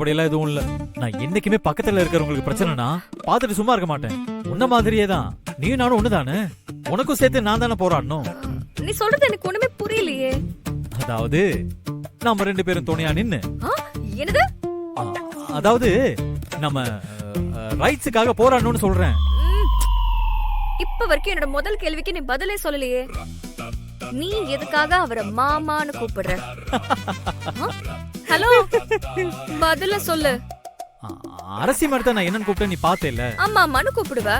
மத்தபடி எல்லாம் எதுவும் இல்ல. நான் என்னைக்குமே பக்கத்துல இருக்கிறவங்களுக்கு பிரச்சனைனா பாத்துட்டு சும்மா இருக்க மாட்டேன். உன்ன மாதிரியே தான் நீ நானும் ஒண்ணுதானே. உனக்கும் சேர்த்து நான் தானே போராடணும். நீ சொல்றது எனக்கு ஒண்ணுமே புரியலையே. அதாவது நம்ம 2 பேரும் துணையா நின்னு, என்னது? அதாவது நம்ம ரைட்ஸுக்காக போராடணும்னு சொல்றேன். இப்ப வரைக்கும் என்னோட முதல் கேள்விக்கு நீ பதிலே சொல்லலையே. நீ எதுக்காக அவரை மாமான்னு கூப்பிடுற? ஹலோ, பதில சொல்லு. அரசி மாதிரி நான் என்னன்னு கூப்பிட்டேன், நீ பார்த்தேல்ல? ஆமா, மனு கூப்பிடுவ.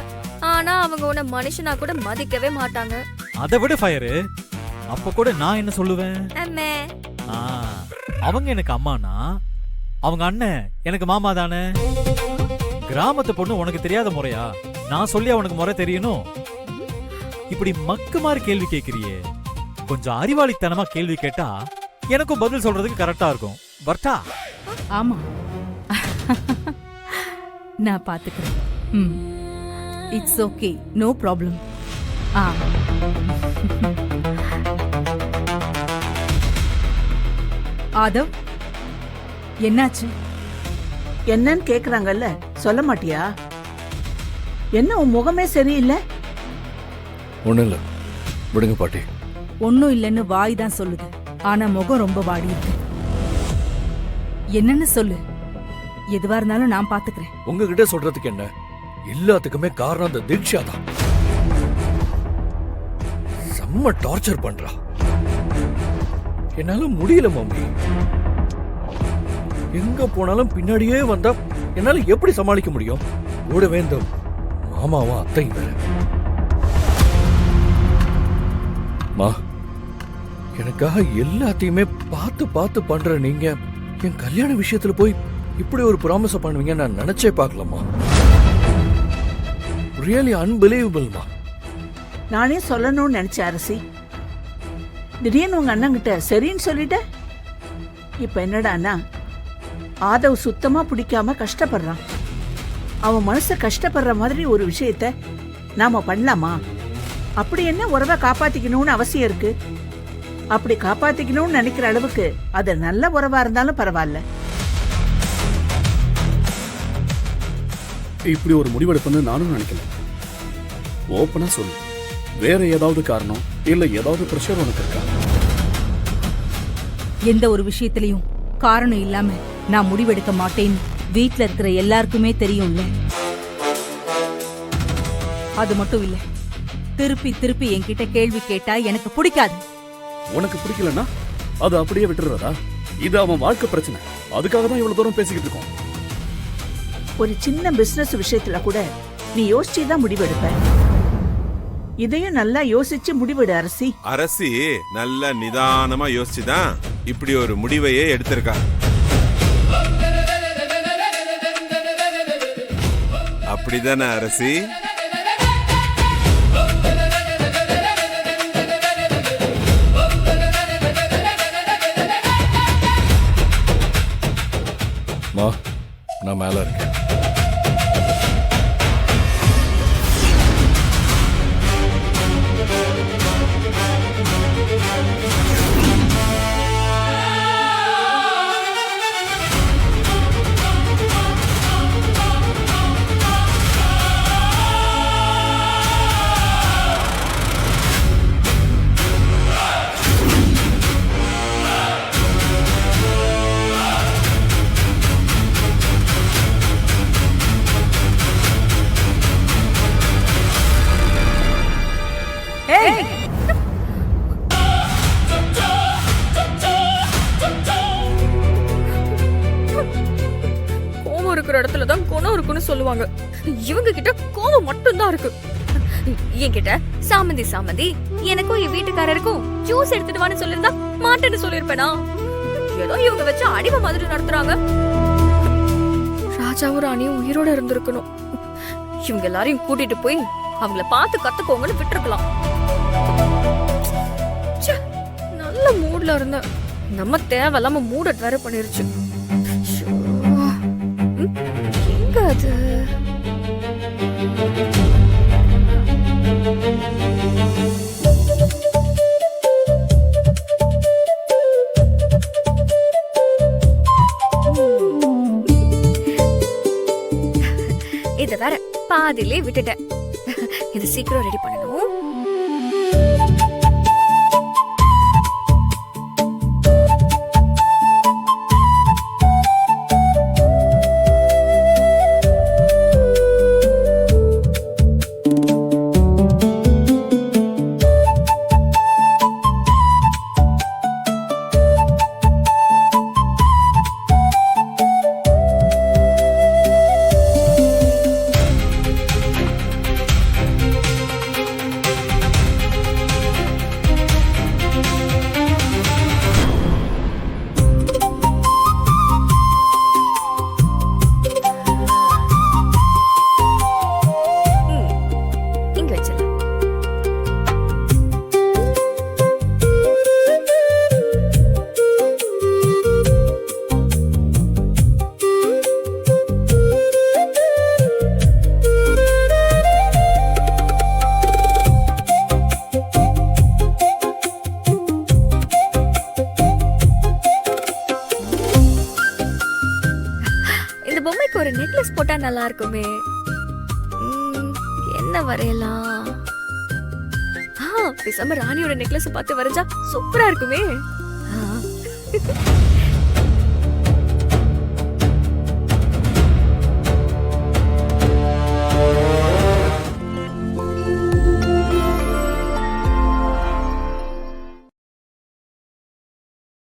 ஆனா அவங்க உன்னை மனுஷனா கூட மதிக்கவே மாட்டாங்க. அதை விட ஃபயரு, அப்ப கூட நான் என்ன சொல்லுவேன்? அம்மே. அவங்க எனக்கு அம்மானா அவங்க அண்ணன் எனக்கு மாமா தானே. கிராமத்து பொண்ணு உனக்கு தெரியாத முறையா? நான் சொல்லி அவனுக்கு முறை தெரியணும். இப்படி மக்கு மாதிரி கேள்வி கேட்கிறியே. கொஞ்சம் அறிவாளித்தனமா கேள்வி கேட்டா எனக்கும் பதில் சொல்றதுக்கு கரெக்டா இருக்கும். வர்ட்டா? ஆமா, நான் பாத்துக்கிறேன். It's okay, no problem. Aadhav, என்னாச்சு? என்னன்னு கேக்குறாங்கல்ல, சொல்ல மாட்டியா? என்ன உன் முகமே சரியில்லை? ஒண்ணும் இல்ல, விடுங்க பாட்டி. ஒன்னும் இல்லைன்னு வாய் தான் சொல்லுது, ஆனா முகம் ரொம்ப வாடி இருக்கு. என்னன்னு சொல்லு, எதுவா இருந்தாலும் நான் பாத்துக்கிறேன். உங்ககிட்ட சொல்றதுக்கு என்ன? எல்லாத்துக்குமே காரணம் அந்த தீக்ஷா தான். செம்ம டார்ச்சர் பண்றா. என்னால முடியல மம்மி. எங்க போனாலும் பின்னாடியே வந்தா என்னால எப்படி சமாளிக்க முடியும்? கூடவே இந்த மாமாவும் அத்தையும் வேற. மா, எனக்காக எல்லாத்தையுமே பார்த்து பார்த்து பண்ற நீங்க என் கல்யாண விஷயத்துல போய் இப்படி ஒரு ப்ராமிஸ் பண்ணுவீங்க நான் நினைச்சே பார்க்கலாமா? ரியலி அன்பிலீவபிள்மா. நானே சொல்லணும்னு நினைச்ச அரசி, திடீர்னு உங்க அண்ணன் கிட்ட சரின்னு சொல்லிட்ட. இப்ப என்னடானா, ஆதவ் சுத்தமா பிடிக்காம கஷ்டப்படுறான். அவன் மனசு கஷ்டப்படுற மாதிரி ஒரு விஷயத்த நாம பண்ணலாமா? அப்படி என்ன உறவை காப்பாத்திக்கணும்னு அவசியம் இருக்கு? அப்படி காப்பாத்திக்கணும்னு நினைக்கிற அளவுக்கு அது நல்ல உறவா இருந்தாலும் பரவாயில்ல. இப்படி ஒரு முடிவெடுப்புன்னு நானும் நினைக்கல. ஓப்பனா சொல்லு, வேற ஏதாவது காரணம் இல்ல ஏதாவது பிரஷர் உனக்கு இருக்கா? எந்த ஒரு விஷயத்திலையும் காரணம் இல்லாம நான் முடிவெடுக்க மாட்டேன்னு வீட்ல இருக்கிற எல்லாருக்குமே தெரியும்ல. அது மட்டும் இல்ல, திருப்பி திருப்பி என்கிட்ட கேள்வி கேட்டா எனக்கு பிடிக்காது. உனக்கு பிடிக்கலன்னா அது அப்படியே விட்டுறதா? இது அவன் வாழ்க்கை பிரச்சனை. அதுக்காக தான் இவ்வளவு தூரம் பேசிக்கிட்டு இருக்கோம். ஒரு சின்ன பிசினஸ் விஷயத்துல கூட நீ யோசிச்சுதான் முடிவெடுப்ப. இதையும் நல்லா யோசிச்சு முடிவெடு அரசி. அரசி நல்ல நிதானமா யோசிச்சுதான் இப்படி ஒரு முடிவையே எடுத்திருக்கா. அப்படிதானே அரசி? மா, நான் மேல இருக்கேன். கோவம் இருக்கிற இடத்துலதான் குணம் இருக்குன்னு சொல்லுவாங்க. இவங்க கிட்ட கோவம் மட்டும்தான் இருக்கு. என்கிட்ட சாமந்தி சாமந்தி எனக்கும் என் வீட்டுக்காரருக்கும் ஜூஸ் எடுத்துட்டு வான்னு சொல்லிருந்தா மாட்டேன்னு சொல்லிருப்பேனா? ஏதோ இவங்க வச்சு அடிமை மாதிரி நடத்துறாங்க. ராஜாவும் ராணியும் உயிரோட இருந்திருக்கணும். இவங்க எல்லாரையும் கூட்டிட்டு போய் அவங்கள பார்த்து கத்துக்கோங்கன்னு விட்டுருக்கலாம். நல்ல மூட்ல இருந்த நம்ம தேவையில்லாம மூட வேற பண்ணிருச்சு. எங்க அது? வேற பாதியிலே விட்டுட்டேன். இது சீக்கிரம் ரெடி பண்ணணும். இங்க வச்சிடலாம். இந்த பொம்மைக்கு ஒரு நெக்லஸ் போட்டா நல்லா இருக்குமே. என்ன வரையலாம்? பேசாம ராணியோட நெக்லஸ் பார்த்து வரைஞ்சா சூப்பரா இருக்குமே.